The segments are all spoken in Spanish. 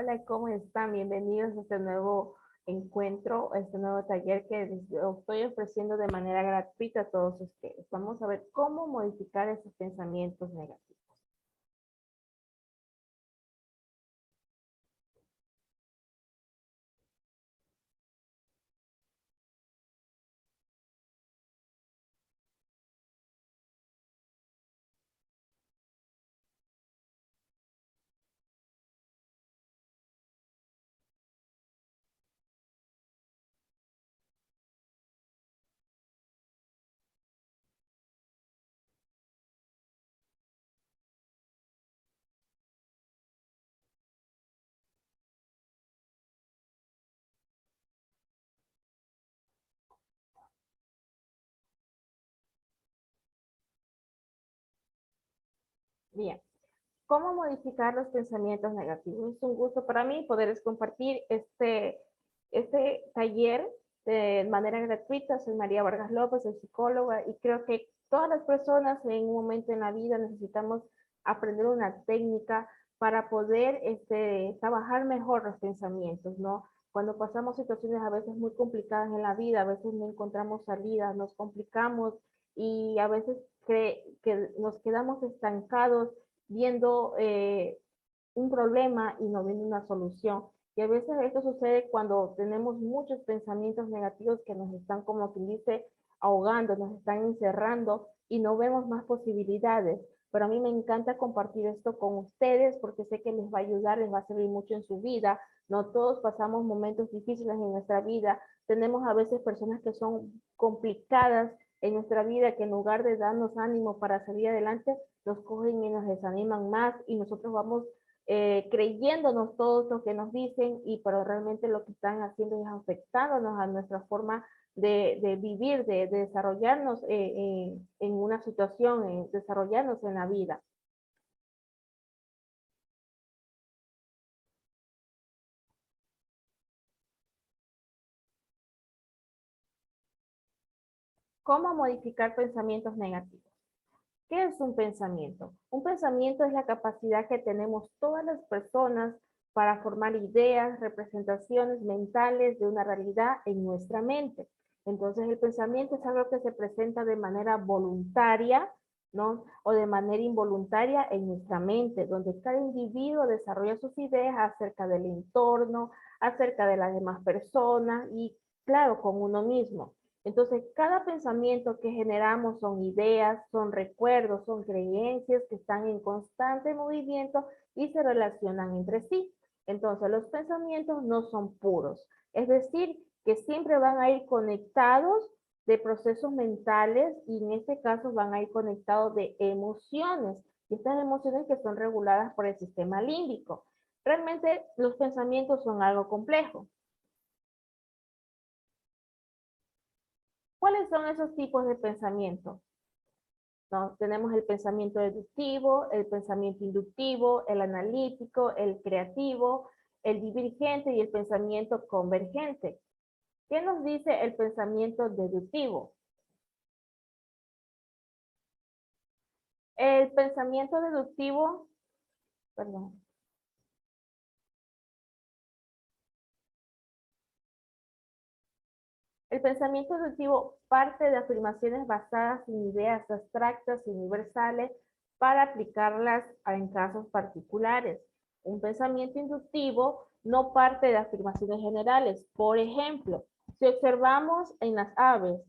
Hola, ¿cómo están? Bienvenidos a este nuevo encuentro, a este nuevo taller que estoy ofreciendo de manera gratuita a todos ustedes. Vamos a ver cómo modificar esos pensamientos negativos. Bien, ¿cómo modificar los pensamientos negativos? Es un gusto para mí poderles compartir este taller de manera gratuita. Soy María Vargas López, soy psicóloga y creo que todas las personas en un momento en la vida necesitamos aprender una técnica para poder trabajar mejor los pensamientos, ¿no? Cuando pasamos situaciones a veces muy complicadas en la vida, a veces no encontramos salidas, nos complicamos y a veces que nos quedamos estancados viendo un problema y no viendo una solución. Y a veces esto sucede cuando tenemos muchos pensamientos negativos que nos están, como quien dice, ahogando, nos están encerrando y no vemos más posibilidades. Pero a mí me encanta compartir esto con ustedes porque sé que les va a ayudar, les va a servir mucho en su vida. No todos pasamos momentos difíciles en nuestra vida. Tenemos a veces personas que son complicadas en nuestra vida, que en lugar de darnos ánimo para salir adelante, nos cogen y nos desaniman más y nosotros vamos creyéndonos todo lo que nos dicen, y pero realmente lo que están haciendo es afectándonos a nuestra forma de vivir, de desarrollarnos en una situación, desarrollarnos en la vida. ¿Cómo modificar pensamientos negativos? ¿Qué es un pensamiento? Un pensamiento es la capacidad que tenemos todas las personas para formar ideas, representaciones mentales de una realidad en nuestra mente. Entonces, el pensamiento es algo que se presenta de manera voluntaria, ¿no? O de manera involuntaria en nuestra mente, donde cada individuo desarrolla sus ideas acerca del entorno, acerca de las demás personas y, claro, con uno mismo. Entonces, cada pensamiento que generamos son ideas, son recuerdos, son creencias que están en constante movimiento y se relacionan entre sí. Entonces, los pensamientos no son puros, es decir, que siempre van a ir conectados de procesos mentales y en este caso van a ir conectados de emociones, y estas emociones que son reguladas por el sistema límbico. Realmente los pensamientos son algo complejo. ¿Cuáles son esos tipos de pensamiento? ¿No? Tenemos el pensamiento deductivo, el pensamiento inductivo, el analítico, el creativo, el divergente y el pensamiento convergente. ¿Qué nos dice el pensamiento deductivo? El pensamiento deductivo, perdón, el pensamiento deductivo parte de afirmaciones basadas en ideas abstractas y universales para aplicarlas en casos particulares. Un pensamiento inductivo no parte de afirmaciones generales. Por ejemplo, si observamos en las aves,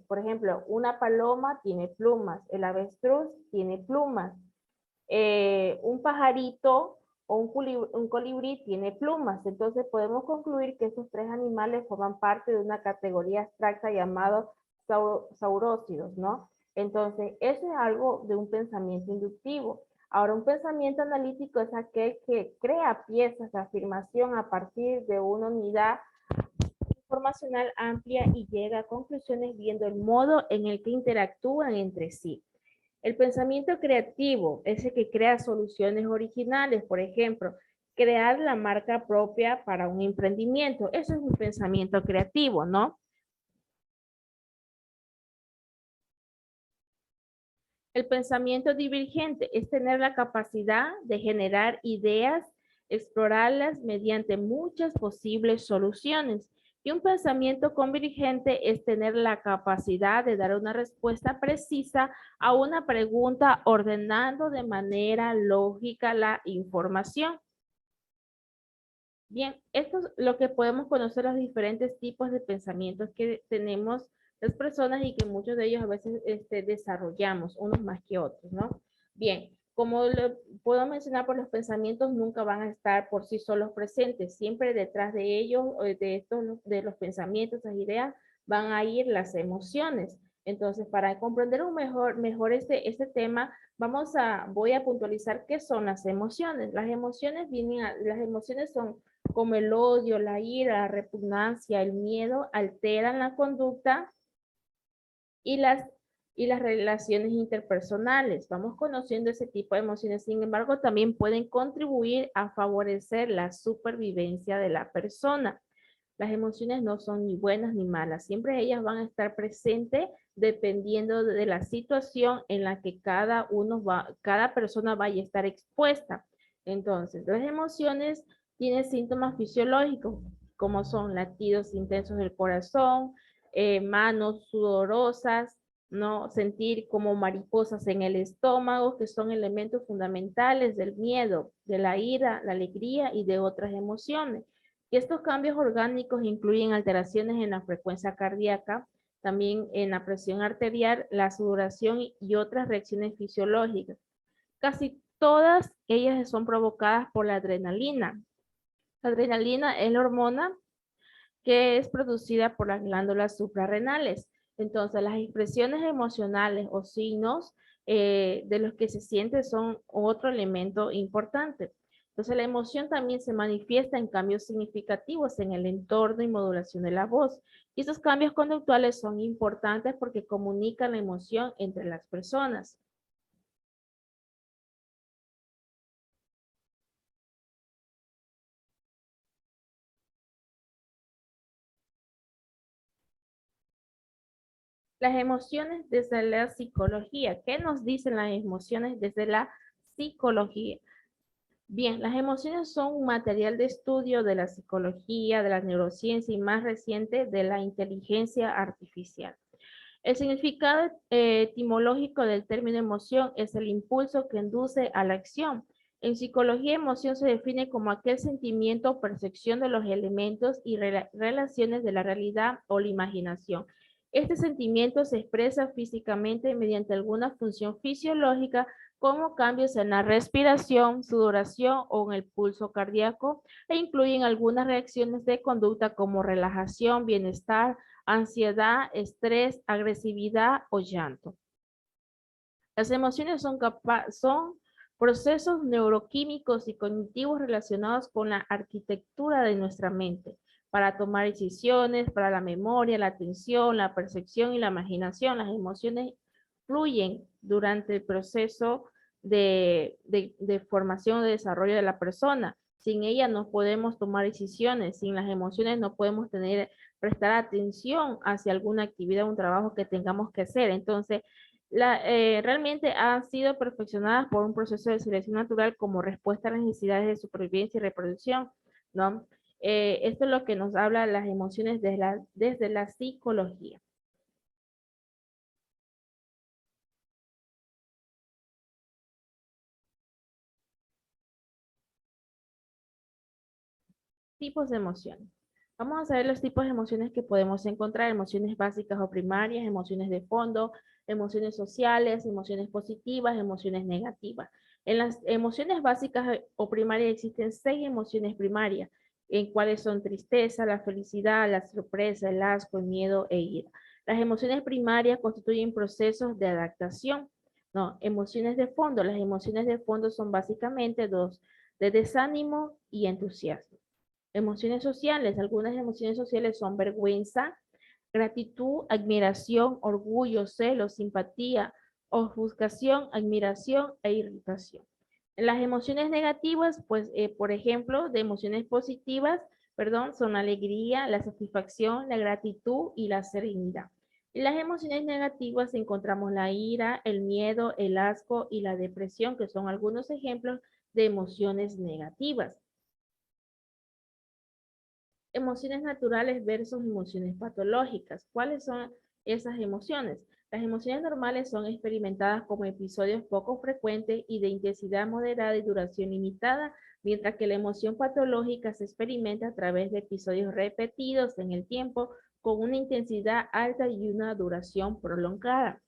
por ejemplo, una paloma tiene plumas, el avestruz tiene plumas, un pajarito o un colibrí tiene plumas. Entonces podemos concluir que estos tres animales forman parte de una categoría abstracta llamada saurósidos, ¿no? Entonces, eso es algo de un pensamiento inductivo. Ahora, un pensamiento analítico es aquel que crea piezas de afirmación a partir de una unidad informacional amplia y llega a conclusiones viendo el modo en el que interactúan entre sí. El pensamiento creativo es el que crea soluciones originales, por ejemplo, crear la marca propia para un emprendimiento. Eso es un pensamiento creativo, ¿no? El pensamiento divergente es tener la capacidad de generar ideas explorarlas mediante muchas posibles soluciones. Y un pensamiento convergente es tener la capacidad de dar una respuesta precisa a una pregunta ordenando de manera lógica la información. Bien, esto es lo que podemos conocer los diferentes tipos de pensamientos que tenemos las personas y que muchos de ellos a veces desarrollamos, unos más que otros, ¿no? Bien, como lo puedo mencionar, pues los pensamientos nunca van a estar por sí solos presentes, siempre detrás de ellos, de los pensamientos, las ideas, van a ir las emociones. Entonces, para comprender mejor este tema, voy a puntualizar qué son las emociones. Las emociones son como el odio, la ira, la repugnancia, el miedo, alteran la conducta y las relaciones interpersonales. Vamos conociendo ese tipo de emociones, sin embargo, también pueden contribuir a favorecer la supervivencia de la persona. Las emociones no son ni buenas ni malas, siempre ellas van a estar presentes dependiendo de la situación en la que cada persona vaya a estar expuesta. Entonces, las emociones tienen síntomas fisiológicos, como son latidos intensos del corazón, manos sudorosas, ¿no? Sentir como mariposas en el estómago, que son elementos fundamentales del miedo, de la ira, la alegría y de otras emociones. Y estos cambios orgánicos incluyen alteraciones en la frecuencia cardíaca, también en la presión arterial, la sudoración y otras reacciones fisiológicas. Casi todas ellas son provocadas por la adrenalina. La adrenalina es la hormona que es producida por las glándulas suprarrenales. Entonces, las expresiones emocionales o signos de los que se siente son otro elemento importante. Entonces, la emoción también se manifiesta en cambios significativos en el entorno y modulación de la voz. Y esos cambios conductuales son importantes porque comunican la emoción entre las personas. Las emociones desde la psicología. ¿Qué nos dicen las emociones desde la psicología? Bien, las emociones son un material de estudio de la psicología, de la neurociencia y más reciente de la inteligencia artificial. El significado etimológico del término emoción es el impulso que induce a la acción. En psicología, emoción se define como aquel sentimiento o percepción de los elementos y relaciones de la realidad o la imaginación. Este sentimiento se expresa físicamente mediante alguna función fisiológica como cambios en la respiración, sudoración o en el pulso cardíaco e incluyen algunas reacciones de conducta como relajación, bienestar, ansiedad, estrés, agresividad o llanto. Las emociones son procesos neuroquímicos y cognitivos relacionados con la arquitectura de nuestra mente para tomar decisiones, para la memoria, la atención, la percepción y la imaginación. Las emociones fluyen durante el proceso de formación o de desarrollo de la persona. Sin ellas no podemos tomar decisiones, sin las emociones no podemos prestar atención hacia alguna actividad o un trabajo que tengamos que hacer. Entonces, realmente han sido perfeccionadas por un proceso de selección natural como respuesta a las necesidades de supervivencia y reproducción, ¿no? Esto es lo que nos habla las emociones desde la psicología. Tipos de emociones. Vamos a ver los tipos de emociones que podemos encontrar, emociones básicas o primarias, emociones de fondo, emociones sociales, emociones positivas, emociones negativas. En las emociones básicas o primarias existen 6 emociones primarias, en cuáles son tristeza, la felicidad, la sorpresa, el asco, el miedo e ira. Las emociones primarias constituyen procesos de adaptación. No, emociones de fondo. Las emociones de fondo son básicamente dos, de desánimo y entusiasmo. Emociones sociales. Algunas emociones sociales son vergüenza, gratitud, admiración, orgullo, celo, simpatía, ofuscación, admiración e irritación. Las emociones negativas, pues, por ejemplo, de emociones positivas, perdón, son la alegría, la satisfacción, la gratitud y la serenidad. En las emociones negativas encontramos la ira, el miedo, el asco y la depresión, que son algunos ejemplos de emociones negativas. Emociones naturales versus emociones patológicas. ¿Cuáles son esas emociones? Las emociones normales son experimentadas como episodios poco frecuentes y de intensidad moderada y duración limitada, mientras que la emoción patológica se experimenta a través de episodios repetidos en el tiempo con una intensidad alta y una duración prolongada.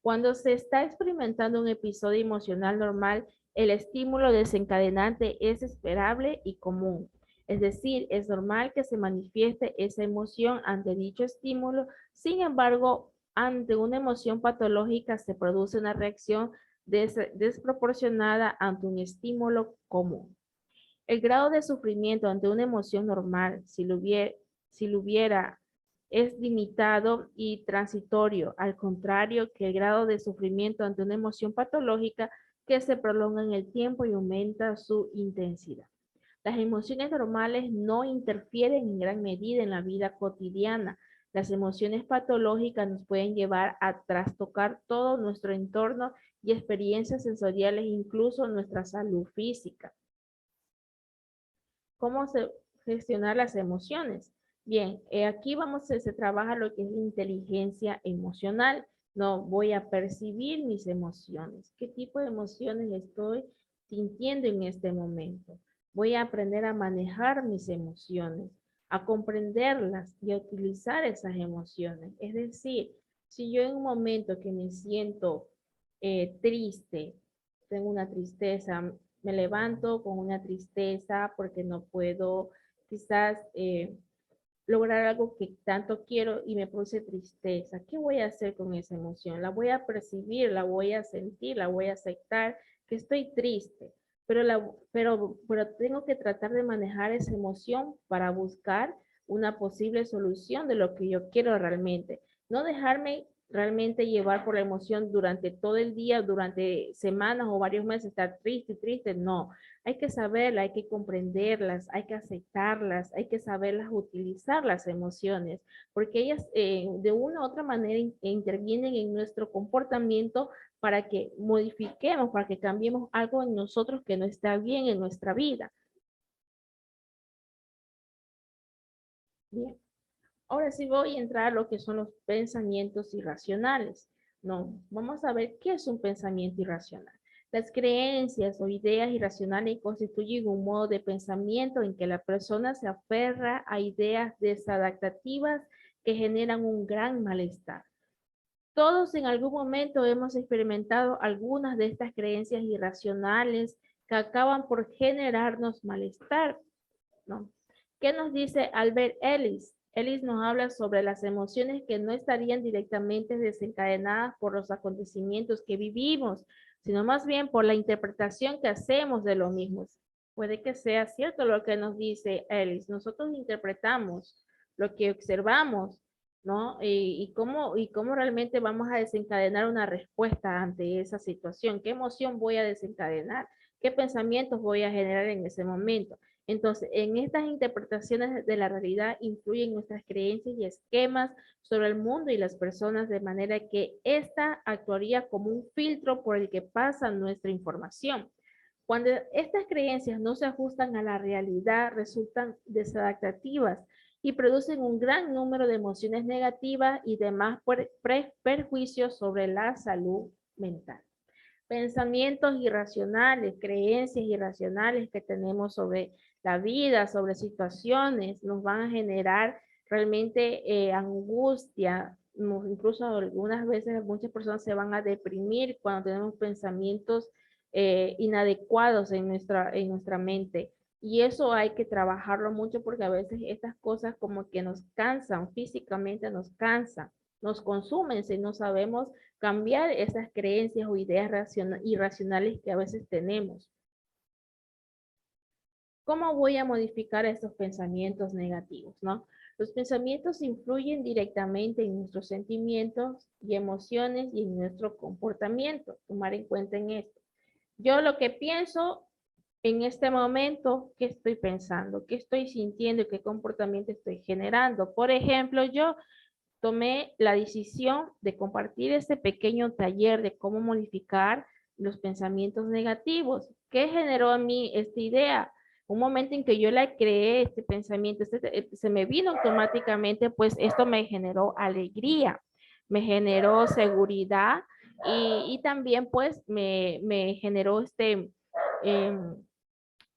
Cuando se está experimentando un episodio emocional normal, el estímulo desencadenante es esperable y común. Es decir, es normal que se manifieste esa emoción ante dicho estímulo. Sin embargo, ante una emoción patológica se produce una reacción desproporcionada ante un estímulo común. El grado de sufrimiento ante una emoción normal, si lo hubiera, es limitado y transitorio, al contrario que el grado de sufrimiento ante una emoción patológica que se prolonga en el tiempo y aumenta su intensidad. Las emociones normales no interfieren en gran medida en la vida cotidiana. Las emociones patológicas nos pueden llevar a trastocar todo nuestro entorno y experiencias sensoriales, incluso nuestra salud física. ¿Cómo gestionar las emociones? Bien, aquí se trabaja lo que es la inteligencia emocional. No voy a percibir mis emociones. ¿Qué tipo de emociones estoy sintiendo en este momento? Voy a aprender a manejar mis emociones, a comprenderlas y a utilizar esas emociones. Es decir, si yo en un momento que me siento triste, tengo una tristeza, me levanto con una tristeza porque no puedo quizás lograr algo que tanto quiero y me produce tristeza. ¿Qué voy a hacer con esa emoción? La voy a percibir, la voy a sentir, la voy a aceptar, que estoy triste, pero tengo que tratar de manejar esa emoción para buscar una posible solución de lo que yo quiero realmente. No dejarme realmente llevar por la emoción durante todo el día, durante semanas o varios meses, estar triste, triste, no. Hay que saberlas, hay que comprenderlas, hay que aceptarlas, hay que saberlas utilizar las emociones, porque ellas de una u otra manera intervienen en nuestro comportamiento para que modifiquemos, para que cambiemos algo en nosotros que no está bien en nuestra vida. Bien. Ahora sí voy a entrar a lo que son los pensamientos irracionales. No, vamos a ver qué es un pensamiento irracional. Las creencias o ideas irracionales constituyen un modo de pensamiento en que la persona se aferra a ideas desadaptativas que generan un gran malestar. Todos en algún momento hemos experimentado algunas de estas creencias irracionales que acaban por generarnos malestar, ¿no? ¿Qué nos dice Albert Ellis? Ellis nos habla sobre las emociones que no estarían directamente desencadenadas por los acontecimientos que vivimos, sino más bien por la interpretación que hacemos de lo mismo. Puede que sea cierto lo que nos dice Ellis. Nosotros interpretamos lo que observamos, ¿no? Y cómo realmente vamos a desencadenar una respuesta ante esa situación. ¿Qué emoción voy a desencadenar? ¿Qué pensamientos voy a generar en ese momento? Entonces, en estas interpretaciones de la realidad influyen nuestras creencias y esquemas sobre el mundo y las personas, de manera que ésta actuaría como un filtro por el que pasa nuestra información. Cuando estas creencias no se ajustan a la realidad, resultan desadaptativas y producen un gran número de emociones negativas y demás perjuicios sobre la salud mental. Pensamientos irracionales, creencias irracionales que tenemos sobre la vida, sobre situaciones, nos van a generar realmente angustia, incluso algunas veces muchas personas se van a deprimir cuando tenemos pensamientos inadecuados en nuestra mente. Y eso hay que trabajarlo mucho porque a veces estas cosas como que nos cansan, físicamente nos cansan, nos consumen si no sabemos cambiar esas creencias o ideas irracionales que a veces tenemos. ¿Cómo voy a modificar estos pensamientos negativos, no? Los pensamientos influyen directamente en nuestros sentimientos y emociones y en nuestro comportamiento. Tomar en cuenta en esto. Yo lo que pienso en este momento, ¿qué estoy pensando? ¿Qué estoy sintiendo? ¿Qué comportamiento estoy generando? Por ejemplo, yo tomé la decisión de compartir este pequeño taller de cómo modificar los pensamientos negativos. ¿Qué generó a mí esta idea? Un momento en que yo la creé, este pensamiento, se me vino automáticamente, pues esto me generó alegría, me generó seguridad y también pues me generó em,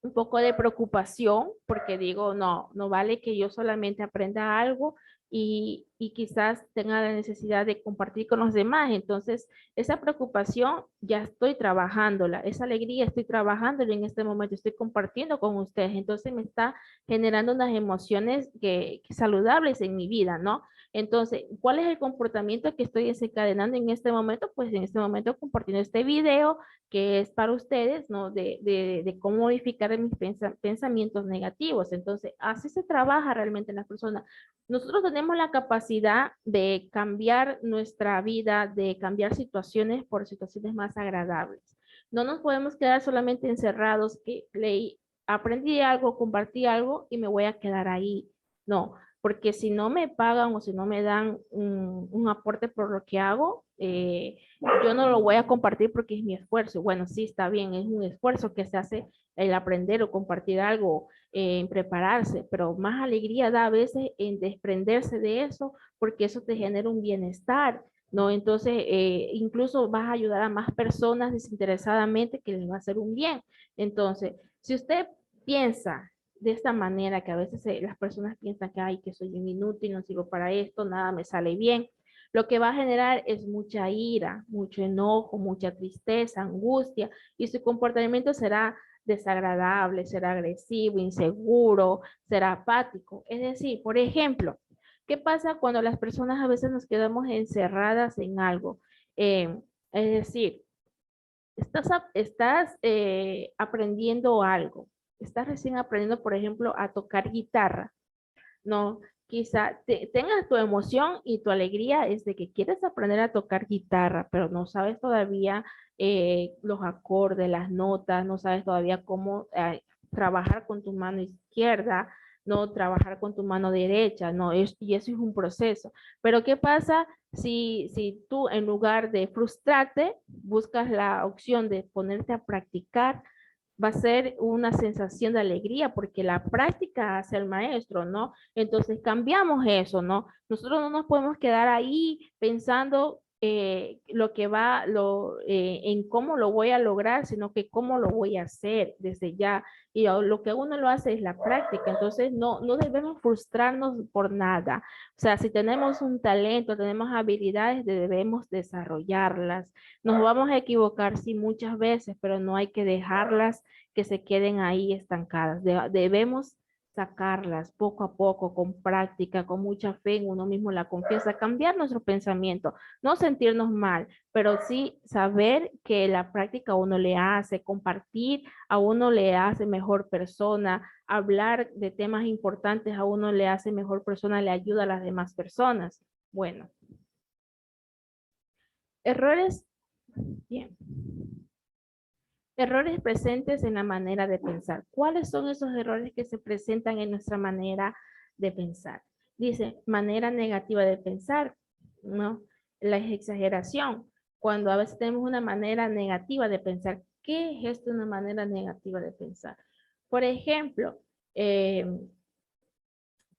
un poco de preocupación porque digo, no, no vale que yo solamente aprenda algo y quizás tenga la necesidad de compartir con los demás. Entonces, esa preocupación ya estoy trabajándola, esa alegría estoy trabajándola en este momento, estoy compartiendo con ustedes. Entonces, me está generando unas emociones que saludables en mi vida, ¿no? Entonces, ¿cuál es el comportamiento que estoy desencadenando en este momento? Pues en este momento compartiendo este video que es para ustedes, ¿no? De cómo modificar mis pensamientos negativos. Entonces, así se trabaja realmente en las personas. Nosotros tenemos la capacidad de cambiar nuestra vida, de cambiar situaciones por situaciones más agradables. No nos podemos quedar solamente encerrados, que leí, aprendí algo, compartí algo y me voy a quedar ahí. No, porque si no me pagan o si no me dan un aporte por lo que hago, yo no lo voy a compartir porque es mi esfuerzo. Bueno, sí, está bien, es un esfuerzo que se hace el aprender o compartir algo, en prepararse, pero más alegría da a veces en desprenderse de eso porque eso te genera un bienestar, ¿no? Entonces, incluso vas a ayudar a más personas desinteresadamente que les va a hacer un bien. Entonces, si usted piensa de esta manera, que a veces las personas piensan que, ay, que soy un inútil, no sirvo para esto, nada me sale bien, lo que va a generar es mucha ira, mucho enojo, mucha tristeza, angustia, y su comportamiento será desagradable, será agresivo, inseguro, será apático. Es decir, por ejemplo, ¿qué pasa cuando las personas a veces nos quedamos encerradas en algo? Es decir, estás aprendiendo algo, estás recién aprendiendo, por ejemplo, a tocar guitarra. No, quizá tengas tu emoción y tu alegría es de que quieres aprender a tocar guitarra, pero no sabes todavía los acordes, las notas, no sabes todavía cómo trabajar con tu mano izquierda, no trabajar con tu mano derecha, no, y eso es un proceso. Pero ¿qué pasa si tú en lugar de frustrarte, buscas la opción de ponerte a practicar? Va a ser una sensación de alegría porque la práctica hace el maestro, ¿no? Entonces cambiamos eso, ¿no? Nosotros no nos podemos quedar ahí pensando lo que va, en cómo lo voy a lograr, sino que cómo lo voy a hacer desde ya. Y lo que uno lo hace es la práctica, entonces no debemos frustrarnos por nada. O sea, si tenemos un talento, tenemos habilidades, debemos desarrollarlas. Nos vamos a equivocar, sí, muchas veces, pero no hay que dejarlas que se queden ahí estancadas. Debemos sacarlas poco a poco, con práctica, con mucha fe en uno mismo, la confianza, cambiar nuestro pensamiento, no sentirnos mal, pero sí saber que la práctica a uno le hace, compartir a uno le hace mejor persona, hablar de temas importantes a uno le hace mejor persona, le ayuda a las demás personas. Bueno, errores, bien. Errores presentes en la manera de pensar. ¿Cuáles son esos errores que se presentan en nuestra manera de pensar? Dice, manera negativa de pensar, ¿no? La exageración. Cuando a veces tenemos una manera negativa de pensar, ¿qué es esto, una manera negativa de pensar? Por ejemplo, eh,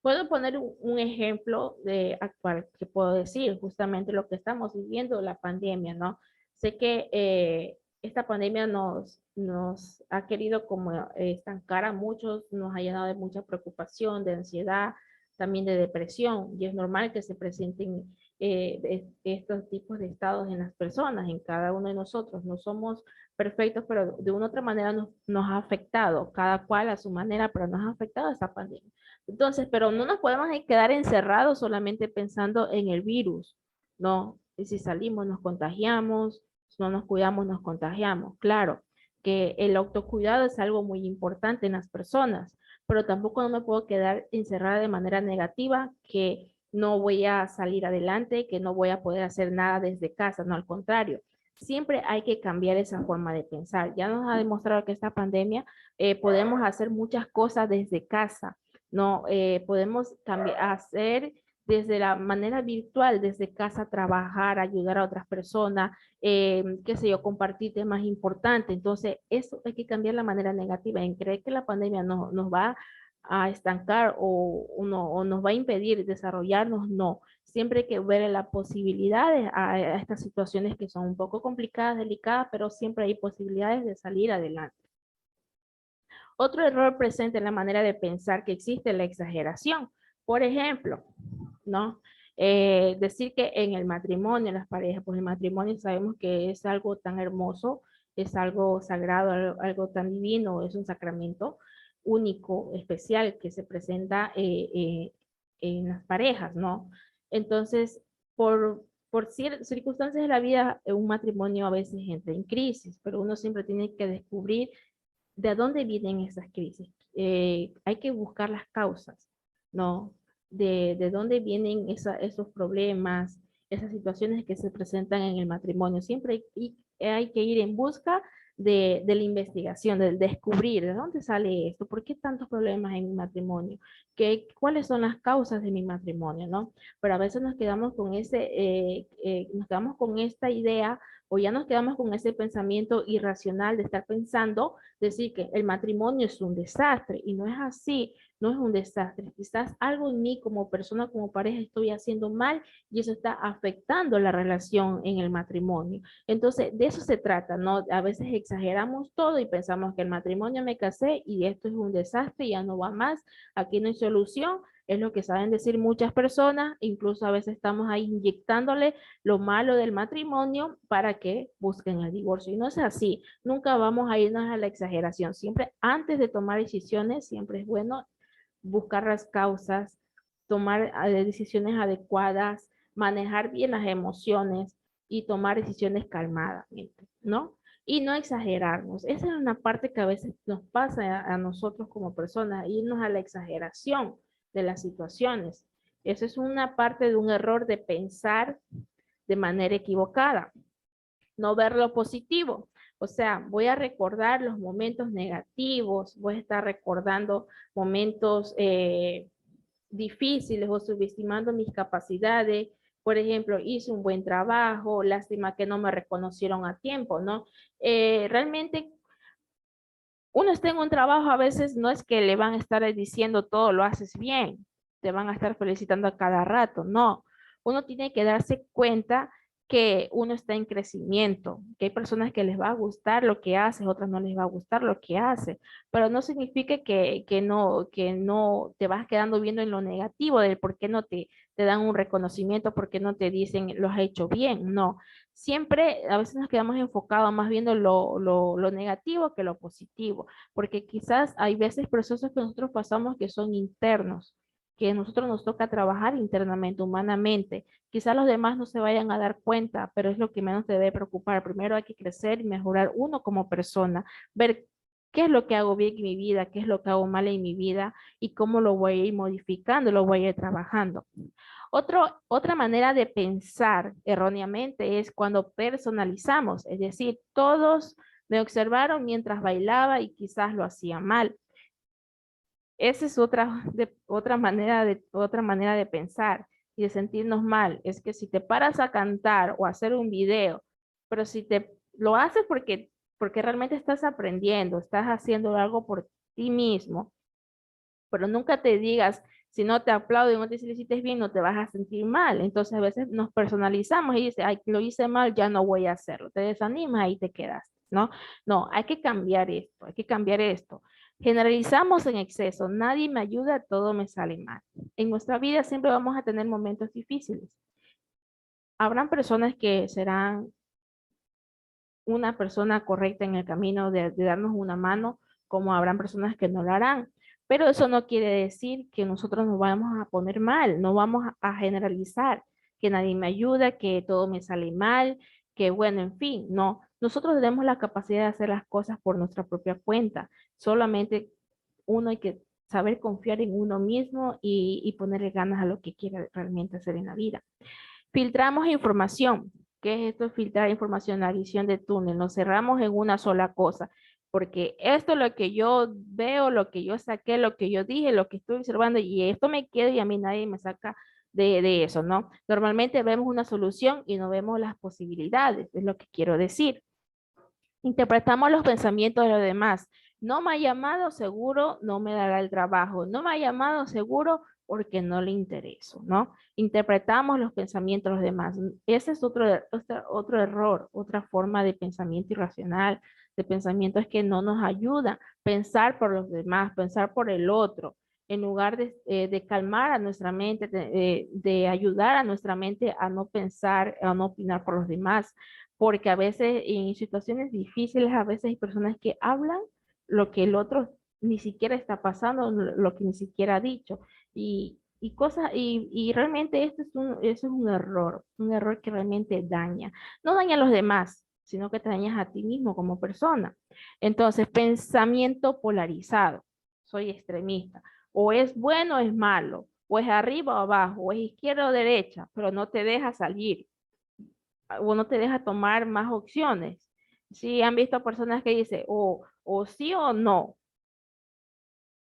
puedo poner un ejemplo de actual que puedo decir, justamente lo que estamos viviendo, la pandemia, ¿no? Sé que esta pandemia nos ha querido como estancar a muchos, nos ha llenado de mucha preocupación, de ansiedad, también de depresión, y es normal que se presenten estos tipos de estados en las personas, en cada uno de nosotros. No somos perfectos, pero de una u otra manera nos ha afectado, cada cual a su manera, pero nos ha afectado esta pandemia. Entonces, pero no nos podemos quedar encerrados solamente pensando en el virus, ¿no? Y si salimos nos contagiamos, si no nos cuidamos nos contagiamos. Claro que el autocuidado es algo muy importante en las personas, pero tampoco no me puedo quedar encerrada de manera negativa que no voy a salir adelante, que no voy a poder hacer nada desde casa, no, al contrario. Siempre hay que cambiar esa forma de pensar. Ya nos ha demostrado que esta pandemia podemos hacer muchas cosas desde casa, no podemos hacer desde la manera virtual, desde casa, trabajar, ayudar a otras personas, qué sé yo, compartir temas importantes. Entonces, eso hay que cambiar la manera negativa en creer que la pandemia nos va a estancar o nos va a impedir desarrollarnos. No, siempre hay que ver las posibilidades a estas situaciones que son un poco complicadas, delicadas, pero siempre hay posibilidades de salir adelante. Otro error presente en la manera de pensar que existe la exageración. Por ejemplo, ¿no? Decir que en el matrimonio, en las parejas, pues el matrimonio sabemos que es algo tan hermoso, es algo sagrado, algo tan divino, es un sacramento único, especial, que se presenta en las parejas, ¿no? Entonces, por circunstancias de la vida, un matrimonio a veces entra en crisis, pero uno siempre tiene que descubrir de dónde vienen esas crisis. Hay que buscar las causas, ¿no? De dónde vienen esos problemas, esas situaciones que se presentan en el matrimonio. Siempre hay que ir en busca de la investigación, del descubrir de dónde sale esto, por qué tantos problemas en mi matrimonio, cuáles son las causas de mi matrimonio, ¿no? Pero a veces nos quedamos con nos quedamos con esta idea o ya nos quedamos con ese pensamiento irracional de estar pensando, decir que el matrimonio es un desastre y no es así, no es un desastre. Quizás algo en mí como persona, como pareja estoy haciendo mal y eso está afectando la relación en el matrimonio. Entonces, de eso se trata, ¿no? A veces exageramos todo y pensamos que el matrimonio me casé y esto es un desastre, ya no va más, aquí no hay solución. Es lo que saben decir muchas personas, incluso a veces estamos ahí inyectándole lo malo del matrimonio para que busquen el divorcio. Y no es así, nunca vamos a irnos a la exageración. Siempre antes de tomar decisiones, siempre es bueno buscar las causas, tomar decisiones adecuadas, manejar bien las emociones y tomar decisiones calmadamente, ¿no? Y no exagerarnos. Esa es una parte que a veces nos pasa a nosotros como personas, irnos a la exageración de las situaciones. Eso es una parte de un error de pensar de manera equivocada. No ver lo positivo. O sea, voy a recordar los momentos negativos, voy a estar recordando momentos difíciles o subestimando mis capacidades. Por ejemplo, hice un buen trabajo, lástima que no me reconocieron a tiempo, ¿no? Realmente uno está en un trabajo, a veces no es que le van a estar diciendo todo lo haces bien, te van a estar felicitando a cada rato, no. Uno tiene que darse cuenta que uno está en crecimiento, que hay personas que les va a gustar lo que hace, otras no les va a gustar lo que hace, pero no significa que no te vas quedando viendo en lo negativo del por qué no te dan un reconocimiento, por qué no te dicen lo has hecho bien, no. Siempre a veces nos quedamos enfocados más viendo lo negativo que lo positivo, porque quizás hay veces procesos que nosotros pasamos que son internos, que a nosotros nos toca trabajar internamente, humanamente. Quizás los demás no se vayan a dar cuenta, pero es lo que menos te debe preocupar. Primero hay que crecer y mejorar uno como persona, ver qué es lo que hago bien en mi vida, qué es lo que hago mal en mi vida y cómo lo voy a ir modificando, lo voy a ir trabajando. Otra manera de pensar erróneamente es cuando personalizamos, es decir, todos me observaron mientras bailaba y quizás lo hacía mal. Esa es otra manera de pensar y de sentirnos mal. Es que si te paras a cantar o a hacer un video, pero si te lo haces porque realmente estás aprendiendo, estás haciendo algo por ti mismo, pero nunca te digas, si no te aplauden o no te dicen, lo hiciste bien, no te vas a sentir mal. Entonces a veces nos personalizamos y dices, ay, lo hice mal, ya no voy a hacerlo. Te desanimas y te quedas, ¿no? No, hay que cambiar esto, hay que cambiar esto. Generalizamos en exceso, nadie me ayuda, todo me sale mal. En nuestra vida siempre vamos a tener momentos difíciles. Habrán personas que serán una persona correcta en el camino de darnos una mano, como habrán personas que no lo harán. Pero eso no quiere decir que nosotros nos vamos a poner mal, no vamos a generalizar, que nadie me ayuda, que todo me sale mal, que bueno, en fin, no. Nosotros tenemos la capacidad de hacer las cosas por nuestra propia cuenta. Solamente uno hay que saber confiar en uno mismo y ponerle ganas a lo que quiere realmente hacer en la vida. Filtramos información. ¿Qué es esto? Filtrar información, la visión de túnel. Nos cerramos en una sola cosa. Porque esto es lo que yo veo, lo que yo saqué, lo que yo dije, lo que estoy observando, y esto me queda y a mí nadie me saca de eso, ¿no? Normalmente vemos una solución y no vemos las posibilidades, es lo que quiero decir. Interpretamos los pensamientos de los demás. No me ha llamado, seguro no me dará el trabajo. No me ha llamado, seguro porque no le intereso, ¿no? Interpretamos los pensamientos de los demás. Ese es otro error, otra forma de pensamiento irracional, de pensamiento es que no nos ayuda pensar por los demás, pensar por el otro, en lugar de calmar a nuestra mente, de ayudar a nuestra mente a no pensar, a no opinar por los demás, porque a veces en situaciones difíciles, a veces hay personas que hablan lo que el otro ni siquiera está pasando, lo que ni siquiera ha dicho, y cosas, y realmente eso es un error que realmente daña. No daña a los demás, sino que te dañas a ti mismo como persona. Entonces, pensamiento polarizado, soy extremista, o es bueno o es malo, o es arriba o abajo, o es izquierda o derecha, pero no te deja salir o no te deja tomar más opciones. Sí, han visto personas que dicen o sí o no,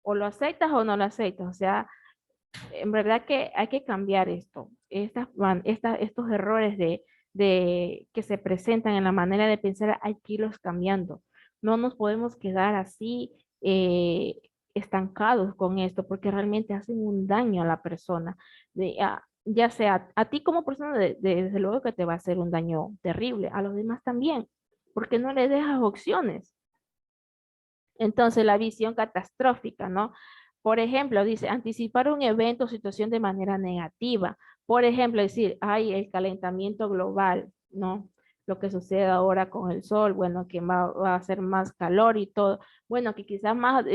o lo aceptas o no lo aceptas. O sea, en verdad que hay que cambiar esto. Estos errores de que se presentan en la manera de pensar, hay que irlos cambiando. No nos podemos quedar así estancados con esto, porque realmente hacen un daño a la persona. Ya sea a ti como persona, desde luego que te va a hacer un daño terrible, a los demás también, porque no les dejas opciones. Entonces, la visión catastrófica, ¿no? Por ejemplo, dice, anticipar un evento o situación de manera negativa. Por ejemplo, decir, ay, el calentamiento global, ¿no? Lo que sucede ahora con el sol, bueno, que va a ser más calor y todo. Bueno, que quizás más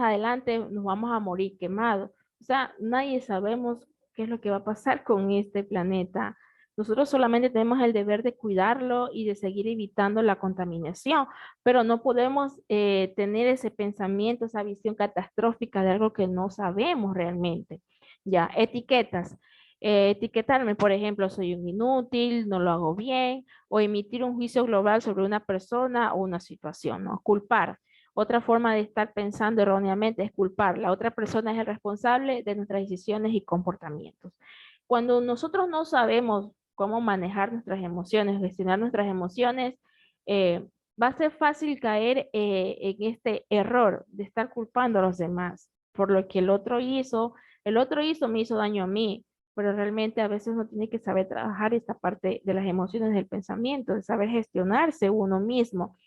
adelante nos vamos a morir quemados. O sea, nadie sabemos qué es lo que va a pasar con este planeta. Nosotros solamente tenemos el deber de cuidarlo y de seguir evitando la contaminación, pero no podemos tener ese pensamiento, esa visión catastrófica de algo que no sabemos realmente. Ya, etiquetas. Etiquetarme, por ejemplo, soy un inútil, no lo hago bien, o emitir un juicio global sobre una persona o una situación, ¿no? Culpar. Otra forma de estar pensando erróneamente es culpar. La otra persona es el responsable de nuestras decisiones y comportamientos. Cuando nosotros no sabemos cómo manejar nuestras emociones, gestionar nuestras emociones, eh, va a ser fácil caer en este error de estar culpando a los demás por lo que el otro hizo. El otro hizo, me hizo daño a mí, pero realmente a veces uno tiene que saber trabajar esta parte de las emociones del pensamiento, de saber gestionarse uno mismo,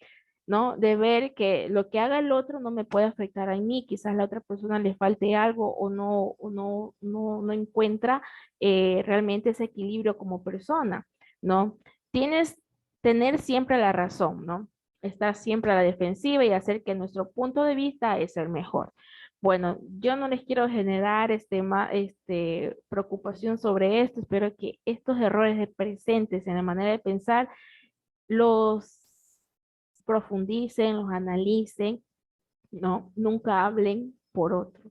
¿no? De ver que lo que haga el otro no me puede afectar a mí, quizás a la otra persona le falte algo o no encuentra realmente ese equilibrio como persona, ¿no? Tienes tener siempre la razón, ¿no? Estar siempre a la defensiva y hacer que nuestro punto de vista es el mejor. Bueno, yo no les quiero generar preocupación sobre esto. Espero que estos errores presentes en la manera de pensar los profundicen, los analicen, ¿no? Nunca hablen por otro,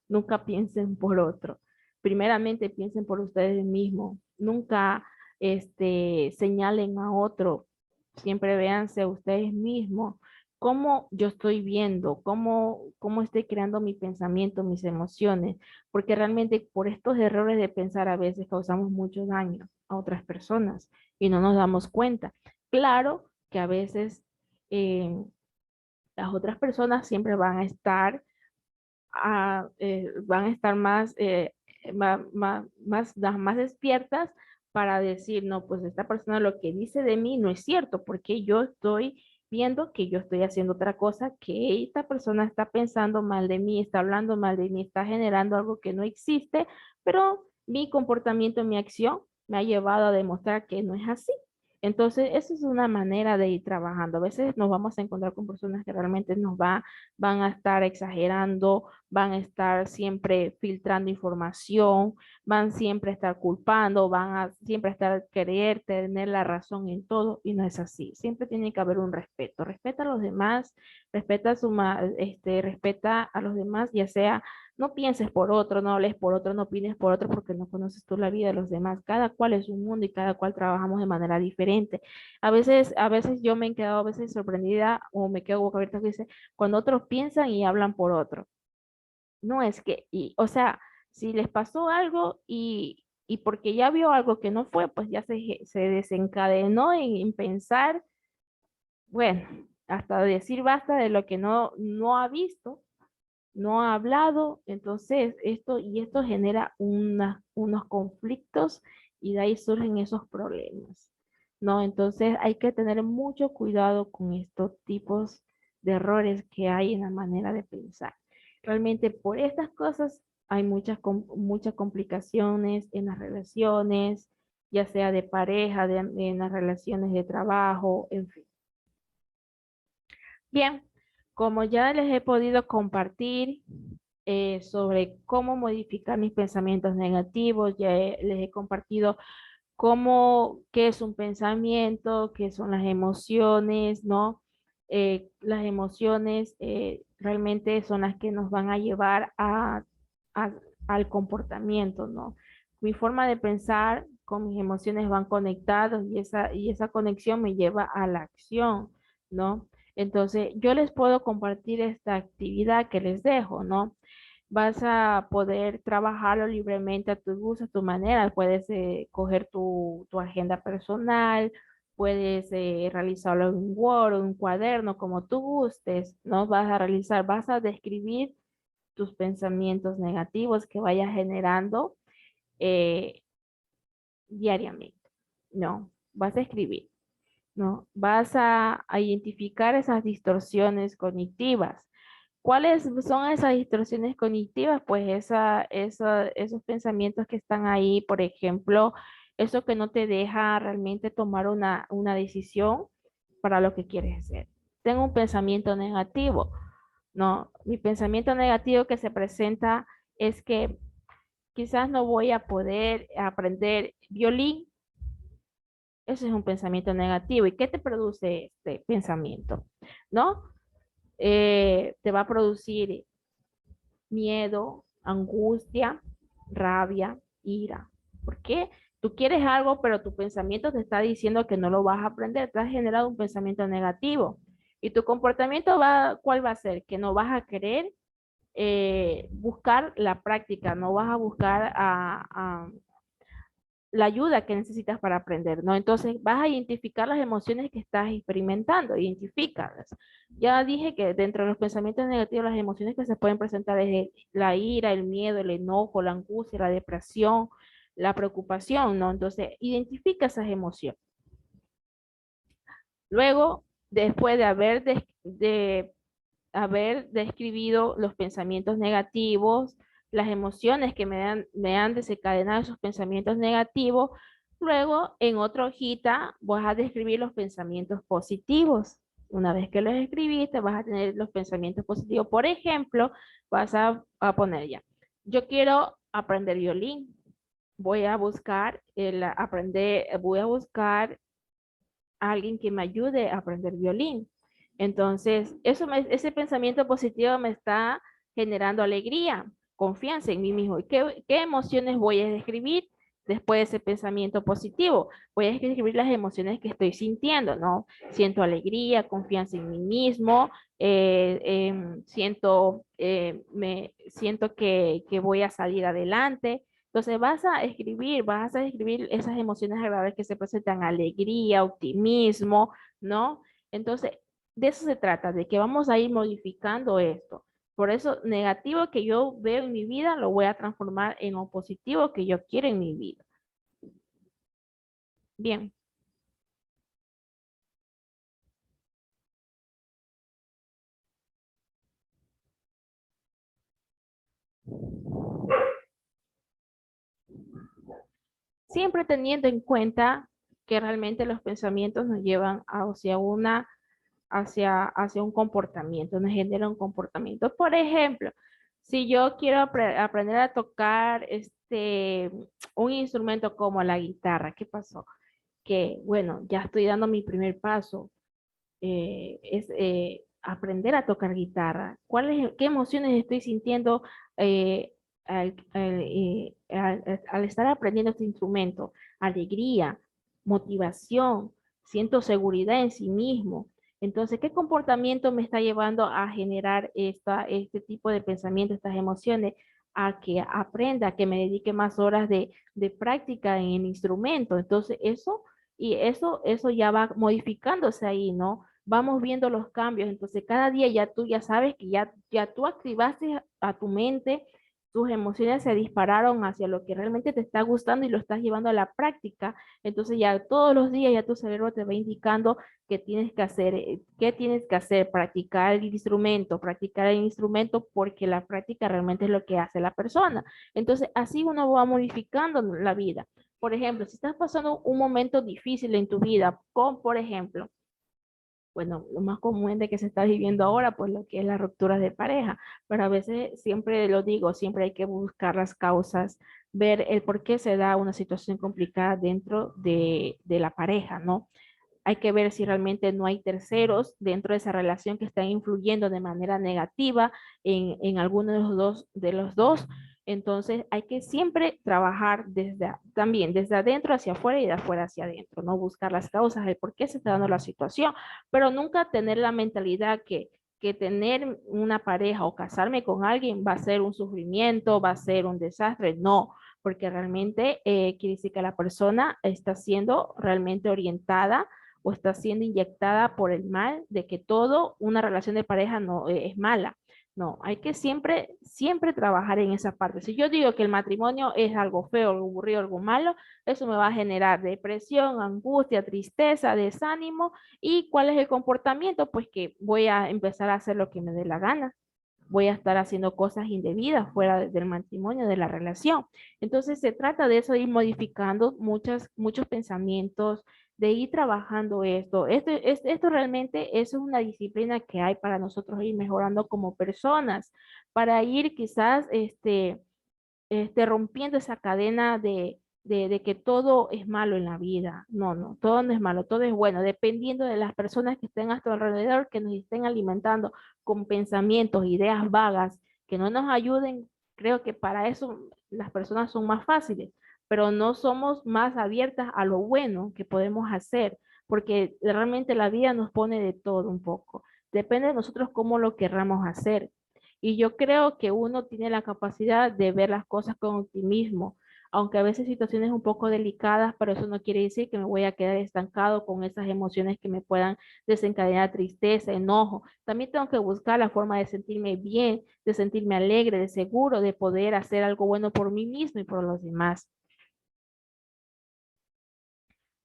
nunca piensen por otro. Primeramente piensen por ustedes mismos, nunca señalen a otro, siempre véanse a ustedes mismos, cómo yo estoy viendo, cómo estoy creando mi pensamiento, mis emociones, porque realmente por estos errores de pensar a veces causamos mucho daño a otras personas y no nos damos cuenta. Claro que a veces eh, las otras personas siempre van a estar más despiertas para decir, no, pues esta persona lo que dice de mí no es cierto, porque yo estoy viendo que yo estoy haciendo otra cosa, que esta persona está pensando mal de mí, está hablando mal de mí, está generando algo que no existe, pero mi comportamiento, mi acción me ha llevado a demostrar que no es así. Entonces, eso es una manera de ir trabajando. A veces nos vamos a encontrar con personas que realmente van a estar exagerando, van a estar siempre filtrando información, van siempre a estar culpando, van a siempre a estar querer tener la razón en todo y no es así. Siempre tiene que haber un respeto. Respeta a los demás, respeta a los demás, ya sea no pienses por otro, no hables por otro, no opines por otro porque no conoces tú la vida de los demás. Cada cual es un mundo y cada cual trabajamos de manera diferente. A veces yo me he quedado a veces sorprendida o me quedo boca abierta que dice, cuando otros piensan y hablan por otro. No es que, o sea, Si les pasó algo y porque ya vio algo que no fue, pues ya se desencadenó en pensar, bueno, hasta decir basta de lo que no ha visto, no ha hablado, entonces esto genera unos conflictos y de ahí surgen esos problemas, ¿no? Entonces hay que tener mucho cuidado con estos tipos de errores que hay en la manera de pensar. Realmente por estas cosas hay muchas complicaciones en las relaciones, ya sea de pareja, en las relaciones de trabajo, en fin. Bien, como ya les he podido compartir sobre cómo modificar mis pensamientos negativos, les he compartido qué es un pensamiento, qué son las emociones, ¿no? Las emociones realmente son las que nos van a llevar a- al comportamiento, ¿no? Mi forma de pensar con mis emociones van conectados y esa conexión me lleva a la acción, ¿no? Entonces, yo les puedo compartir esta actividad que les dejo, ¿no? Vas a poder trabajarlo libremente a tu gusto, a tu manera. Puedes coger tu agenda personal, puedes realizarlo en un Word o un cuaderno, como tú gustes, ¿no? Vas a describir tus pensamientos negativos que vayas generando eh, diariamente, ¿no? Vas a escribir, ¿no? Vas a identificar esas distorsiones cognitivas. ¿Cuáles son esas distorsiones cognitivas? Pues esos pensamientos que están ahí, por ejemplo, eso que no te deja realmente tomar una decisión para lo que quieres hacer. Tengo un pensamiento negativo, ¿no? Mi pensamiento negativo que se presenta es que quizás no voy a poder aprender violín. Ese es un pensamiento negativo. ¿Y qué te produce este pensamiento? ¿No? Te va a producir miedo, angustia, rabia, ira. ¿Por qué? Tú quieres algo, pero tu pensamiento te está diciendo que no lo vas a aprender. Te has generado un pensamiento negativo. Y tu comportamiento ¿cuál va a ser? Que no vas a querer buscar la práctica, no vas a buscar la ayuda que necesitas para aprender, ¿no? Entonces vas a identificar las emociones que estás experimentando, identifícalas. Ya dije que dentro de los pensamientos negativos, las emociones que se pueden presentar es la ira, el miedo, el enojo, la angustia, la depresión, la preocupación, ¿no? Entonces, identifica esas emociones. Luego, después de haber describido los pensamientos negativos, las emociones que me han desencadenado esos pensamientos negativos, luego en otra hojita vas a describir los pensamientos positivos. Una vez que los escribiste, vas a tener los pensamientos positivos. Por ejemplo, vas a poner ya, yo quiero aprender violín. Voy a buscar a alguien que me ayude a aprender violín. Entonces, ese pensamiento positivo me está generando alegría, confianza en mí mismo. ¿Y qué emociones voy a describir después de ese pensamiento positivo? Voy a escribir las emociones que estoy sintiendo, ¿no? Siento alegría, confianza en mí mismo, siento que voy a salir adelante. Entonces vas a escribir esas emociones agradables que se presentan, alegría, optimismo, ¿no? Entonces, de eso se trata, de que vamos a ir modificando esto. Por eso, negativo que yo veo en mi vida, lo voy a transformar en lo positivo que yo quiero en mi vida. Bien. Siempre teniendo en cuenta que realmente los pensamientos nos llevan hacia un comportamiento, nos genera un comportamiento. Por ejemplo, si yo quiero aprender a tocar un instrumento como la guitarra, ¿qué pasó? Que, bueno, ya estoy dando mi primer paso, es aprender a tocar guitarra. ¿Qué emociones estoy sintiendo al estar aprendiendo este instrumento? Alegría, motivación, siento seguridad en sí mismo. Entonces, ¿qué comportamiento me está llevando a generar este tipo de pensamiento, estas emociones? a que aprenda, a que me dedique más horas de práctica en el instrumento. Entonces, eso ya va modificándose ahí, ¿no? Vamos viendo los cambios. Entonces, cada día ya tú ya sabes que ya tú activaste a tu mente, tus emociones se dispararon hacia lo que realmente te está gustando y lo estás llevando a la práctica. Entonces, ya todos los días ya tu cerebro te va indicando qué tienes que hacer, practicar el instrumento porque la práctica realmente es lo que hace la persona. Entonces, así uno va modificando la vida. Por ejemplo, si estás pasando un momento difícil en tu vida, con, por ejemplo, bueno, lo más común de que se está viviendo ahora, pues lo que es la ruptura de pareja, pero a veces siempre lo digo, siempre hay que buscar las causas, ver el por qué se da una situación complicada dentro de la pareja, ¿no? Hay que ver si realmente no hay terceros dentro de esa relación que están influyendo de manera negativa en alguno de los dos. Entonces hay que siempre trabajar también desde adentro hacia afuera y de afuera hacia adentro, no buscar las causas, el por qué se está dando la situación, pero nunca tener la mentalidad que tener una pareja o casarme con alguien va a ser un sufrimiento, va a ser un desastre. No, porque realmente quiere decir que la persona está siendo realmente orientada o está siendo inyectada por el mal de que todo una relación de pareja no es mala. No, hay que siempre trabajar en esa parte. Si yo digo que el matrimonio es algo feo, algo aburrido, algo malo, eso me va a generar depresión, angustia, tristeza, desánimo. ¿Y cuál es el comportamiento? Pues que voy a empezar a hacer lo que me dé la gana. Voy a estar haciendo cosas indebidas fuera del matrimonio, de la relación. Entonces se trata de eso, de ir modificando muchos pensamientos, de ir trabajando esto. Esto realmente es una disciplina que hay para nosotros ir mejorando como personas, para ir quizás rompiendo esa cadena de que todo es malo en la vida. No, no, todo no es malo, todo es bueno, dependiendo de las personas que estén a tu alrededor, que nos estén alimentando con pensamientos, ideas vagas, que no nos ayuden. Creo que para eso las personas son más fáciles, pero no somos más abiertas a lo bueno que podemos hacer, porque realmente la vida nos pone de todo un poco. Depende de nosotros cómo lo querramos hacer. Y yo creo que uno tiene la capacidad de ver las cosas con optimismo, aunque a veces situaciones un poco delicadas, pero eso no quiere decir que me voy a quedar estancado con esas emociones que me puedan desencadenar tristeza, enojo. También tengo que buscar la forma de sentirme bien, de sentirme alegre, de seguro, de poder hacer algo bueno por mí mismo y por los demás.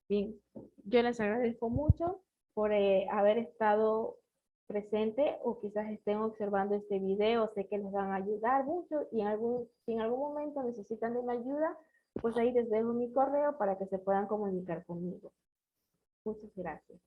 Bien, yo les agradezco mucho por haber estado presente o quizás estén observando este video. Sé que les van a ayudar mucho y si en algún momento necesitan de mi ayuda, pues ahí les dejo mi correo para que se puedan comunicar conmigo. Muchas gracias.